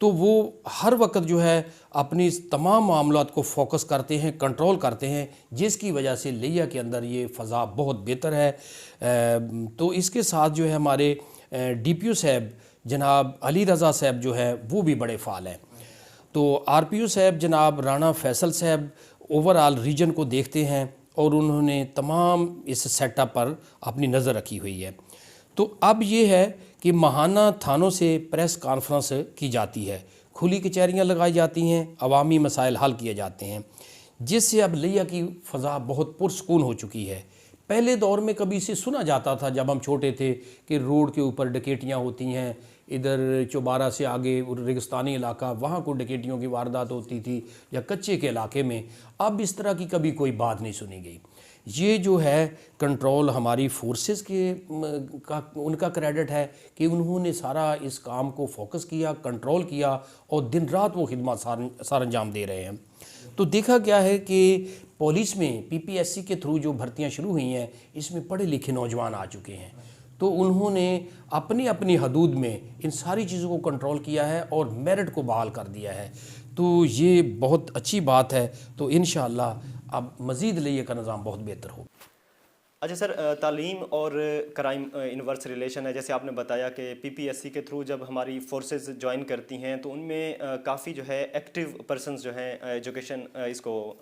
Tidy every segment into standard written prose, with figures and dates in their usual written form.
تو وہ ہر وقت جو ہے اپنی تمام معاملات کو فوکس کرتے ہیں، کنٹرول کرتے ہیں، جس کی وجہ سے لیہ کے اندر یہ فضا بہت بہتر ہے۔ تو اس کے ساتھ جو ہے ہمارے ڈی پی او صاحب جناب علی رضا صاحب جو ہے وہ بھی بڑے فعال ہیں۔ تو آر پی او صاحب جناب رانا فیصل صاحب اوور آل ریجن کو دیکھتے ہیں اور انہوں نے تمام اس سیٹ اپ پر اپنی نظر رکھی ہوئی ہے۔ تو اب یہ ہے کہ ماہانہ تھانوں سے پریس کانفرنس کی جاتی ہے، کھلی کچہریاں لگائی جاتی ہیں، عوامی مسائل حل کیے جاتے ہیں، جس سے اب لیہ کی فضا بہت پرسکون ہو چکی ہے۔ پہلے دور میں کبھی اسے سنا جاتا تھا جب ہم چھوٹے تھے کہ روڈ کے اوپر ڈکیٹیاں ہوتی ہیں، ادھر چوبارہ سے آگے ریگستانی علاقہ وہاں کو ڈکیٹیوں کی واردات ہوتی تھی، یا کچے کے علاقے میں۔ اب اس طرح کی کبھی کوئی بات نہیں سنی گئی۔ یہ جو ہے کنٹرول ہماری فورسز کے ان کا کریڈٹ ہے کہ انہوں نے سارا اس کام کو فوکس کیا، کنٹرول کیا، اور دن رات وہ خدمات سار انجام دے رہے ہیں۔ تو دیکھا گیا ہے کہ پولیس میں پی پی ایس سی کے تھرو جو بھرتیاں شروع ہوئی ہیں، اس میں پڑھے لکھے نوجوان آ چکے ہیں، تو انہوں نے اپنی اپنی حدود میں ان ساری چیزوں کو کنٹرول کیا ہے اور میرٹ کو بحال کر دیا ہے۔ تو یہ بہت اچھی بات ہے۔ تو انشاءاللہ اب مزید لیہ کا نظام بہت بہتر ہو۔ اچھا سر، تعلیم اور کرائم انورس ریلیشن ہے، جیسے آپ نے بتایا کہ پی پی ایس سی کے تھرو جب ہماری فورسز جوائن کرتی ہیں تو ان میں کافی جو ہے ایکٹیو پرسنز جو ہیں ایجوکیشن اس کو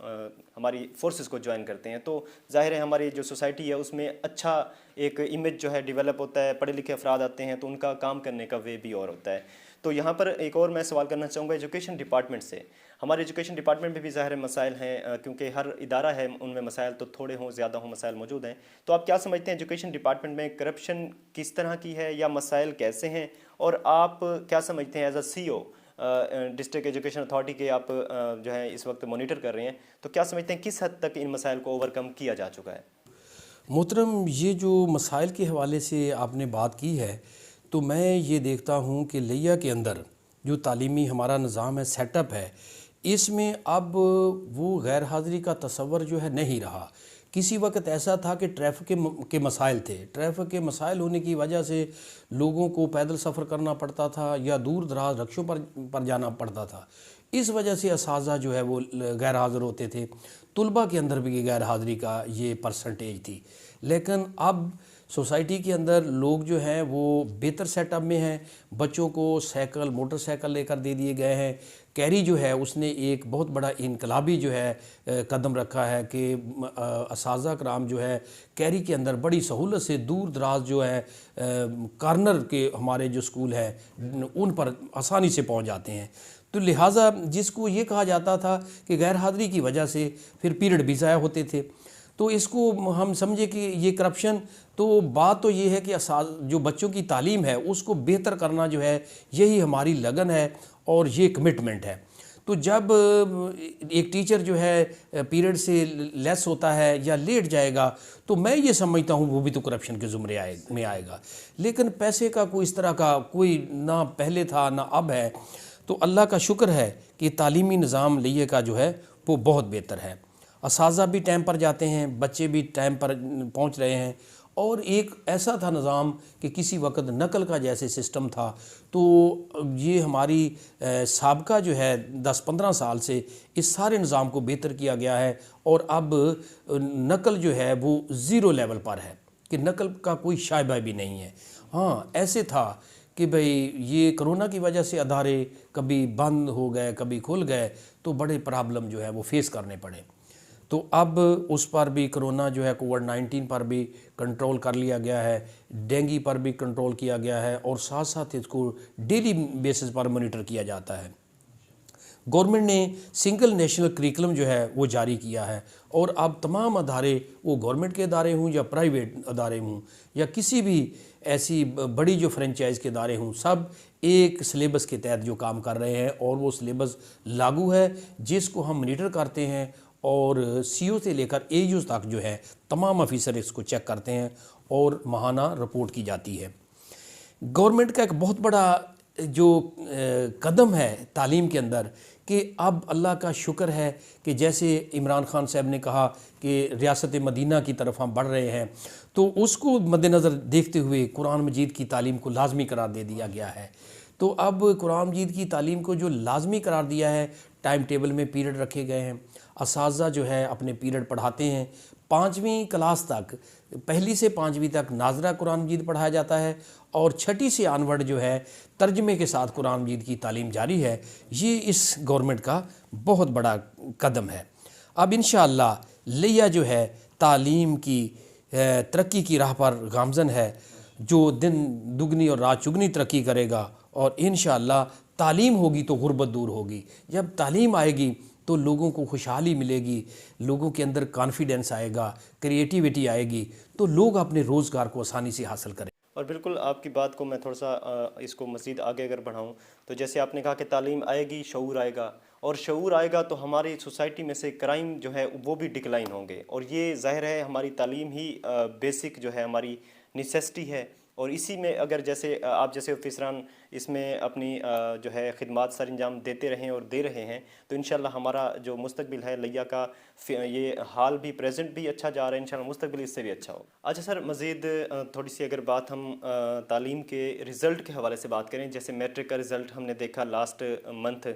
ہماری فورسز کو جوائن کرتے ہیں، تو ظاہر ہے ہماری جو سوسائٹی ہے اس میں اچھا ایک امیج جو ہے ڈیولپ ہوتا ہے، پڑھے لکھے افراد آتے ہیں تو ان کا کام کرنے کا وے بھی اور ہوتا ہے۔ تو یہاں پر ایک اور میں سوال کرنا چاہوں گا ایجوکیشن ڈپارٹمنٹ سے۔ ہمارے ایجوکیشن ڈپارٹمنٹ میں بھی ظاہر مسائل ہیں، کیونکہ ہر ادارہ ہے ان میں مسائل تو تھوڑے ہوں زیادہ ہوں مسائل موجود ہیں۔ تو آپ کیا سمجھتے ہیں ایجوکیشن ڈپارٹمنٹ میں کرپشن کس طرح کی ہے یا مسائل کیسے ہیں، اور آپ کیا سمجھتے ہیں as a CEO district education authority کے آپ جو ہے اس وقت مانیٹر کر رہے ہیں، تو کیا سمجھتے ہیں کس حد تک ان مسائل کو اوور کم کیا جا چکا ہے؟ محترم، یہ جو مسائل کے حوالے سے آپ نے بات کی ہے، تو میں یہ دیکھتا ہوں کہ لیہ کے اندر جو تعلیمی ہمارا نظام ہے، سیٹ اپ ہے، اس میں اب وہ غیر حاضری کا تصور جو ہے نہیں رہا۔ کسی وقت ایسا تھا کہ ٹریفک کے مسائل تھے، ٹریفک کے مسائل ہونے کی وجہ سے لوگوں کو پیدل سفر کرنا پڑتا تھا یا دور دراز رکشوں پر جانا پڑتا تھا، اس وجہ سے اساتذہ جو ہے وہ غیر حاضر ہوتے تھے، طلباء کے اندر بھی غیر حاضری کا یہ پرسنٹیج تھی۔ لیکن اب سوسائٹی کے اندر لوگ جو ہیں وہ بہتر سیٹ اپ میں ہیں، بچوں کو سائیکل موٹر سائیکل لے کر دے دیے گئے ہیں۔ کیری جو ہے اس نے ایک بہت بڑا انقلابی جو ہے قدم رکھا ہے کہ اساتذہ کرام جو ہے کیری کے اندر بڑی سہولت سے دور دراز جو ہے کارنر کے ہمارے جو سکول ہیں ان پر آسانی سے پہنچ جاتے ہیں۔ تو لہٰذا جس کو یہ کہا جاتا تھا کہ غیر حاضری کی وجہ سے پھر پیریڈ بھی ضائع ہوتے تھے، تو اس کو ہم سمجھے کہ یہ کرپشن، تو بات تو یہ ہے کہ جو بچوں کی تعلیم ہے اس کو بہتر کرنا جو ہے یہی ہماری لگن ہے اور یہ کمٹمنٹ ہے۔ تو جب ایک ٹیچر جو ہے پیریڈ سے لیس ہوتا ہے یا لیٹ جائے گا تو میں یہ سمجھتا ہوں وہ بھی تو کرپشن کے زمرے میں آئے گا۔ لیکن پیسے کا کوئی اس طرح کا کوئی نہ پہلے تھا نہ اب ہے۔ تو اللہ کا شکر ہے کہ تعلیمی نظام لیہ کا جو ہے وہ بہت بہتر ہے، اساتذہ بھی ٹائم پر جاتے ہیں، بچے بھی ٹائم پر پہنچ رہے ہیں، اور ایک ایسا تھا نظام کہ کسی وقت نقل کا جیسے سسٹم تھا، تو یہ ہماری سابقہ جو ہے 10-15 سال سے اس سارے نظام کو بہتر کیا گیا ہے، اور اب نقل جو ہے وہ زیرو لیول پر ہے کہ نقل کا کوئی شائبہ بھی نہیں ہے۔ ہاں ایسے تھا کہ بھئی یہ کرونا کی وجہ سے ادارے کبھی بند ہو گئے کبھی کھل گئے تو بڑے پرابلم جو ہے وہ فیس کرنے پڑے، تو اب اس پر بھی کرونا جو ہے کووڈ-19 پر بھی کنٹرول کر لیا گیا ہے، ڈینگی پر بھی کنٹرول کیا گیا ہے، اور ساتھ ساتھ اس کو ڈیلی بیسس پر مانیٹر کیا جاتا ہے۔ گورنمنٹ نے سنگل نیشنل کریکلم جو ہے وہ جاری کیا ہے، اور اب تمام ادارے وہ گورنمنٹ کے ادارے ہوں یا پرائیویٹ ادارے ہوں یا کسی بھی ایسی بڑی جو فرنچائز کے ادارے ہوں، سب ایک سلیبس کے تحت جو کام کر رہے ہیں، اور وہ سلیبس لاگو ہے جس کو ہم مانیٹر کرتے ہیں، اور سی او سے لے کر اے یوز تک جو ہے تمام آفیسر اس کو چیک کرتے ہیں اور ماہانہ رپورٹ کی جاتی ہے۔ گورنمنٹ کا ایک بہت بڑا جو قدم ہے تعلیم کے اندر کہ اب اللہ کا شکر ہے کہ جیسے عمران خان صاحب نے کہا کہ ریاست مدینہ کی طرف ہم بڑھ رہے ہیں، تو اس کو مد نظر دیکھتے ہوئے قرآن مجید کی تعلیم کو لازمی قرار دے دیا گیا ہے۔ تو اب قرآن مجید کی تعلیم کو جو لازمی قرار دیا ہے، ٹائم ٹیبل میں پیریڈ رکھے گئے ہیں، اساتذہ جو ہے اپنے پیریڈ پڑھاتے ہیں، 5ویں کلاس تک، 1 سے 5ویں تک ناظرہ قرآن مجید پڑھایا جاتا ہے، اور 6 سے آنورڈ جو ہے ترجمے کے ساتھ قرآن مجید کی تعلیم جاری ہے۔ یہ اس گورنمنٹ کا بہت بڑا قدم ہے۔ اب انشاءاللہ لیہ جو ہے تعلیم کی ترقی کی راہ پر گامزن ہے، جو دن دگنی اور رات چگنی ترقی کرے گا، اور انشاءاللہ تعلیم ہوگی تو غربت دور ہوگی۔ جب تعلیم آئے گی تو لوگوں کو خوشحالی ملے گی، لوگوں کے اندر کانفیڈنس آئے گا، کریٹیوٹی آئے گی، تو لوگ اپنے روزگار کو آسانی سے حاصل کریں۔ اور بالکل آپ کی بات کو میں تھوڑا سا اس کو مزید آگے اگر بڑھاؤں تو جیسے آپ نے کہا کہ تعلیم آئے گی، شعور آئے گا، اور شعور آئے گا تو ہماری سوسائٹی میں سے کرائم جو ہے وہ بھی ڈکلائن ہوں گے، اور یہ ظاہر ہے ہماری تعلیم ہی بیسک جو ہے ہماری نیسیسٹی ہے، اور اسی میں اگر جیسے آپ جیسے آفیسران اس میں اپنی جو ہے خدمات سر انجام دیتے رہیں اور دے رہے ہیں، تو انشاءاللہ ہمارا جو مستقبل ہے لیہ کا یہ حال بھی پریزنٹ بھی اچھا جا رہا ہے، انشاءاللہ مستقبل اس سے بھی اچھا ہو۔ اچھا سر، مزید تھوڑی سی اگر بات ہم تعلیم کے رزلٹ کے حوالے سے بات کریں، جیسے میٹرک کا رزلٹ ہم نے دیکھا لاسٹ منتھ،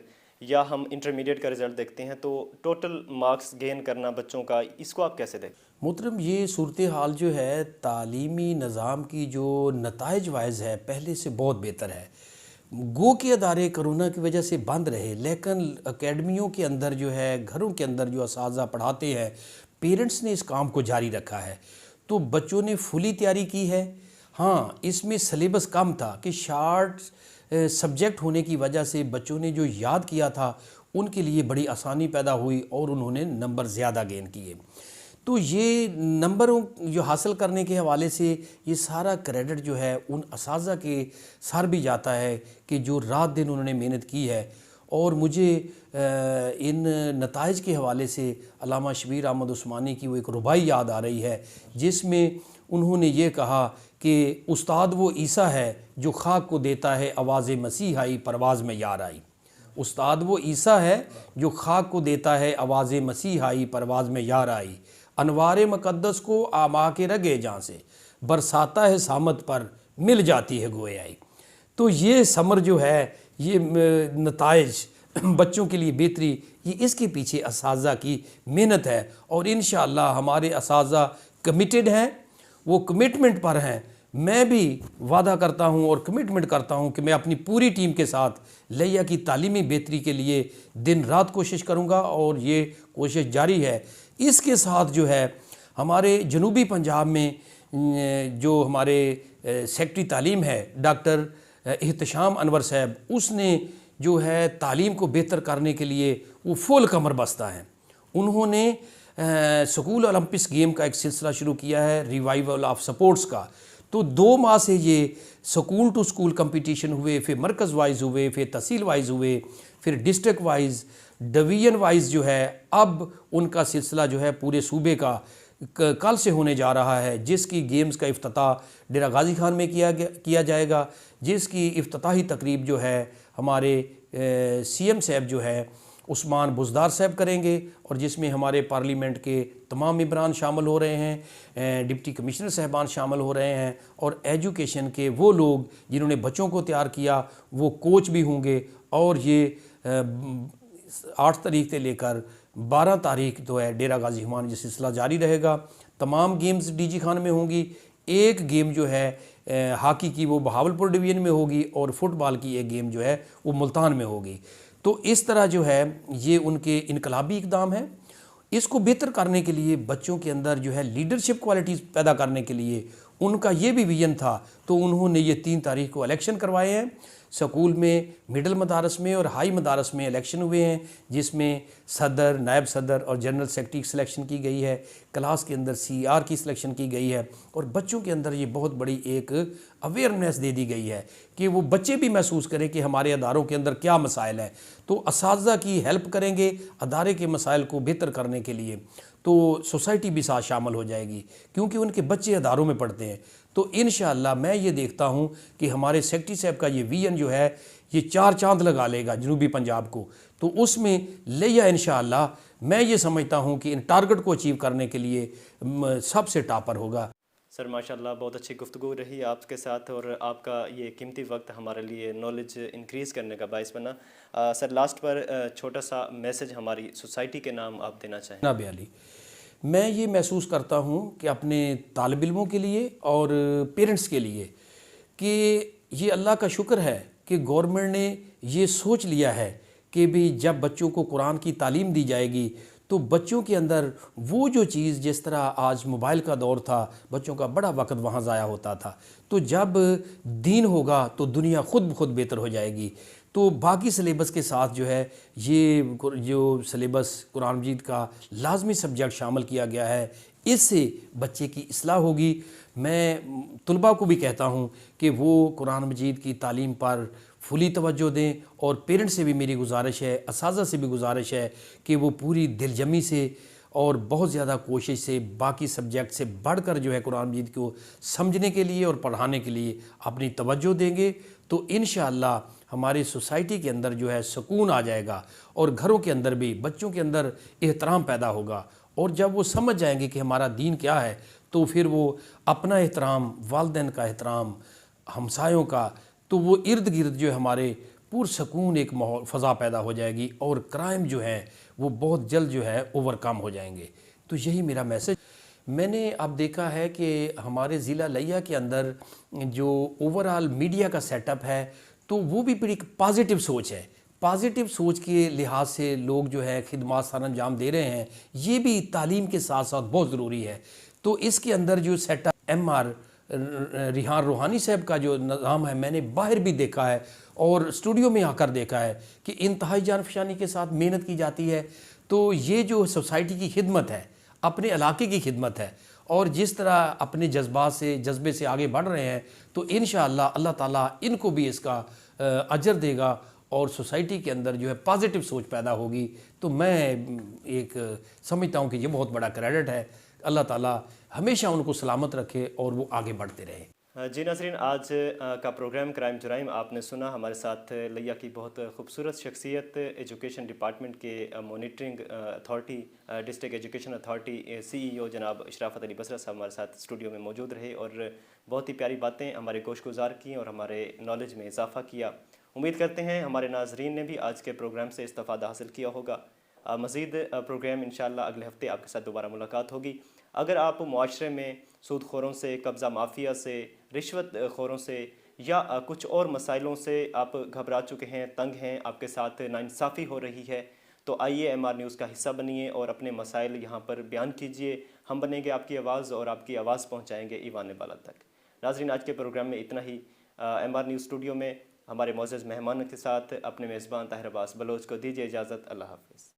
یا ہم انٹرمیڈیٹ کا رزلٹ دیکھتے ہیں، تو ٹوٹل مارکس گین کرنا بچوں کا، اس کو آپ کیسے دیکھیں؟ محترم، یہ صورتحال جو ہے تعلیمی نظام کی جو نتائج وائز ہے پہلے سے بہت بہتر ہے۔ گو کے ادارے کرونا کی وجہ سے بند رہے، لیکن اکیڈمیوں کے اندر جو ہے، گھروں کے اندر جو اساتذہ پڑھاتے ہیں، پیرنٹس نے اس کام کو جاری رکھا ہے، تو بچوں نے فلی تیاری کی ہے۔ ہاں، اس میں سلیبس کم تھا کہ شارٹ سبجیکٹ ہونے کی وجہ سے بچوں نے جو یاد کیا تھا ان کے لیے بڑی آسانی پیدا ہوئی، اور انہوں نے نمبر زیادہ گین کیے۔ تو یہ نمبروں جو حاصل کرنے کے حوالے سے یہ سارا کریڈٹ جو ہے ان اساتذہ کے سر بھی جاتا ہے کہ جو رات دن انہوں نے محنت کی ہے۔ اور مجھے ان نتائج کے حوالے سے علامہ شبیر احمد عثمانی کی وہ ایک ربائی یاد آ رہی ہے، جس میں انہوں نے یہ کہا کہ استاد وہ عیسیٰ ہے جو خاک کو دیتا ہے آواز مسیح آئی پرواز میں یار آئی۔ استاد وہ عیسیٰ ہے جو خاک کو دیتا ہے آواز مسیح آئی پرواز میں یار آئی، انوار مقدس کو آما کے رگے جہاں سے برساتا ہے سامت پر مل جاتی ہے گویائی۔ تو یہ ثمر جو ہے، یہ نتائج بچوں کے لیے بہتری، یہ اس کے پیچھے اساتذہ کی محنت ہے، اور انشاءاللہ ہمارے اساتذہ کمیٹڈ ہیں، وہ کمٹمنٹ پر ہیں۔ میں بھی وعدہ کرتا ہوں اور کمٹمنٹ کرتا ہوں کہ میں اپنی پوری ٹیم کے ساتھ لیہ کی تعلیمی بہتری کے لیے دن رات کوشش کروں گا، اور یہ کوشش جاری ہے۔ اس کے ساتھ جو ہے ہمارے جنوبی پنجاب میں جو ہمارے سیکٹری تعلیم ہے ڈاکٹر احتشام انور صاحب، اس نے جو ہے تعلیم کو بہتر کرنے کے لیے وہ فل کمر بستہ ہیں۔ انہوں نے سکول اولمپکس گیم کا ایک سلسلہ شروع کیا ہے، ریوائیول آف سپورٹس کا۔ تو 2 ماہ سے یہ سکول ٹو سکول کمپٹیشن ہوئے، پھر مرکز وائز ہوئے، پھر تحصیل وائز ہوئے، پھر ڈسٹرکٹ وائز، ڈویژن وائز جو ہے، اب ان کا سلسلہ جو ہے پورے صوبے کا کل سے ہونے جا رہا ہے، جس کی گیمز کا افتتاح ڈیرہ غازی خان میں کیا جائے گا، جس کی افتتاحی تقریب جو ہے ہمارے سی ایم صاحب جو ہے عثمان بزدار صاحب کریں گے، اور جس میں ہمارے پارلیمنٹ کے تمام ممبران شامل ہو رہے ہیں، ڈپٹی کمشنر صاحبان شامل ہو رہے ہیں، اور ایجوکیشن کے وہ لوگ جنہوں نے بچوں کو تیار کیا وہ کوچ بھی ہوں گے۔ اور یہ 8 تاریخ سے لے کر 12 تاریخ تو ہے ڈیرہ غازی خان یہ سلسلہ جاری رہے گا۔ تمام گیمز ڈی جی خان میں ہوں گی، ایک گیم جو ہے ہاکی کی وہ بہاولپور ڈویژن میں ہوگی، اور فٹ بال کی ایک گیم جو ہے وہ ملتان میں ہوگی۔ تو اس طرح جو ہے یہ ان کے انقلابی اقدام ہیں۔ اس کو بہتر کرنے کے لیے بچوں کے اندر جو ہے لیڈرشپ کوالٹیز پیدا کرنے کے لیے ان کا یہ بھی ویژن تھا، تو انہوں نے یہ 3 تاریخ کو الیکشن کروائے ہیں۔ سکول میں، مڈل مدارس میں اور ہائی مدارس میں الیکشن ہوئے ہیں، جس میں صدر، نائب صدر اور جنرل سیکرٹری کی سلیکشن کی گئی ہے، کلاس کے اندر سی آر کی سلیکشن کی گئی ہے، اور بچوں کے اندر یہ بہت بڑی ایک اویئرنیس دے دی گئی ہے کہ وہ بچے بھی محسوس کریں کہ ہمارے اداروں کے اندر کیا مسائل ہیں۔ تو اساتذہ کی ہیلپ کریں گے ادارے کے مسائل کو بہتر کرنے کے لیے، تو سوسائٹی بھی ساتھ شامل ہو جائے گی، کیونکہ ان کے بچے اداروں میں پڑھتے ہیں۔ تو انشاءاللہ میں یہ دیکھتا ہوں کہ ہمارے سیکرٹری صاحب کا یہ ویژن جو ہے یہ 4 چاند لگا لے گا جنوبی پنجاب کو، تو اس میں لیہ انشاءاللہ میں یہ سمجھتا ہوں کہ ان ٹارگٹ کو اچیو کرنے کے لیے سب سے ٹاپر ہوگا۔ سر ماشاءاللہ بہت اچھی گفتگو رہی آپ کے ساتھ، اور آپ کا یہ قیمتی وقت ہمارے لیے نالج انکریز کرنے کا باعث بنا۔ سر لاسٹ پر چھوٹا سا میسج ہماری سوسائٹی کے نام آپ دینا چاہیں؟ جناب علی، میں یہ محسوس کرتا ہوں کہ اپنے طالب علموں کے لیے اور پیرنٹس کے لیے کہ یہ اللہ کا شکر ہے کہ گورنمنٹ نے یہ سوچ لیا ہے کہ بھی جب بچوں کو قرآن کی تعلیم دی جائے گی تو بچوں کے اندر وہ جو چیز، جس طرح آج موبائل کا دور تھا، بچوں کا بڑا وقت وہاں ضائع ہوتا تھا، تو جب دین ہوگا تو دنیا خود بخود بہتر ہو جائے گی۔ تو باقی سلیبس کے ساتھ جو ہے یہ جو سلیبس قرآن مجید کا لازمی سبجیکٹ شامل کیا گیا ہے، اس سے بچے کی اصلاح ہوگی۔ میں طلباء کو بھی کہتا ہوں کہ وہ قرآن مجید کی تعلیم پر فلی توجہ دیں، اور پیرنٹ سے بھی میری گزارش ہے، اساتذہ سے بھی گزارش ہے کہ وہ پوری دل جمی سے اور بہت زیادہ کوشش سے باقی سبجیکٹ سے بڑھ کر جو ہے قرآن مجید کو سمجھنے کے لیے اور پڑھانے کے لیے اپنی توجہ دیں گے، تو انشاءاللہ ہماری سوسائٹی کے اندر جو ہے سکون آ جائے گا، اور گھروں کے اندر بھی بچوں کے اندر احترام پیدا ہوگا۔ اور جب وہ سمجھ جائیں گے کہ ہمارا دین کیا ہے، تو پھر وہ اپنا احترام، والدین کا احترام، ہمسایوں کا، تو وہ ارد گرد جو ہمارے پرسکون ایک ماحول فضا پیدا ہو جائے گی، اور کرائم جو ہے وہ بہت جلد جو ہے اوور کم ہو جائیں گے۔ تو یہی میرا میسج۔ میں نے اب دیکھا ہے کہ ہمارے ضلع لیہ کے اندر جو اوورآل میڈیا کا سیٹ اپ ہے، تو وہ بھی بڑی پازیٹیو سوچ ہے۔ پازیٹیو سوچ کے لحاظ سے لوگ جو ہے خدمات سر انجام دے رہے ہیں، یہ بھی تعلیم کے ساتھ ساتھ بہت ضروری ہے۔ تو اس کے اندر جو set up Mr Rehan Rohani روحانی صاحب کا جو نظام ہے، میں نے باہر بھی دیکھا ہے اور اسٹوڈیو میں آ کر دیکھا ہے کہ انتہائی جان فشانی کے ساتھ محنت کی جاتی ہے۔ تو یہ جو سوسائٹی کی خدمت ہے، اپنے علاقے کی خدمت ہے، اور جس طرح اپنے جذبے سے آگے بڑھ رہے ہیں، تو انشاءاللہ اللہ تعالیٰ ان کو بھی اس کا اجر دے گا، اور سوسائٹی کے اندر جو ہے پازیٹیو سوچ پیدا ہوگی۔ تو میں ایک سمجھتا ہوں کہ یہ بہت بڑا کریڈٹ ہے۔ اللہ تعالیٰ ہمیشہ ان کو سلامت رکھے اور وہ آگے بڑھتے رہے۔ جی ناظرین، آج کا پروگرام کرائم جرائم آپ نے سنا۔ ہمارے ساتھ لیہ کی بہت خوبصورت شخصیت، ایجوکیشن ڈپارٹمنٹ کے monitoring authority, district education authority CEO جناب شرافت علی بصرہ صاحب ہمارے ساتھ اسٹوڈیو میں موجود رہے، اور بہت ہی پیاری باتیں ہمارے گوش گزار کیں اور ہمارے نالج میں اضافہ کیا۔ امید کرتے ہیں ہمارے ناظرین نے بھی آج کے پروگرام سے استفادہ حاصل کیا ہوگا۔ مزید پروگرام انشاءاللہ اگلے ہفتے آپ کے ساتھ دوبارہ ملاقات ہوگی۔ اگر آپ معاشرے میں سود خوروں سے، قبضہ مافیا سے، رشوت خوروں سے، یا کچھ اور مسائلوں سے آپ گھبرا چکے ہیں، تنگ ہیں، آپ کے ساتھ ناانصافی ہو رہی ہے، تو آئیے MR نیوز کا حصہ بنیے اور اپنے مسائل یہاں پر بیان کیجئے۔ ہم بنیں گے آپ کی آواز، اور آپ کی آواز پہنچائیں گے ایوان بالا تک۔ ناظرین، آج کے پروگرام میں اتنا ہی۔ MR نیوز اسٹوڈیو میں ہمارے معزز مہمان کے ساتھ اپنے میزبان طاہر عباس بلوچ کو دیجیے اجازت۔ اللہ حافظ۔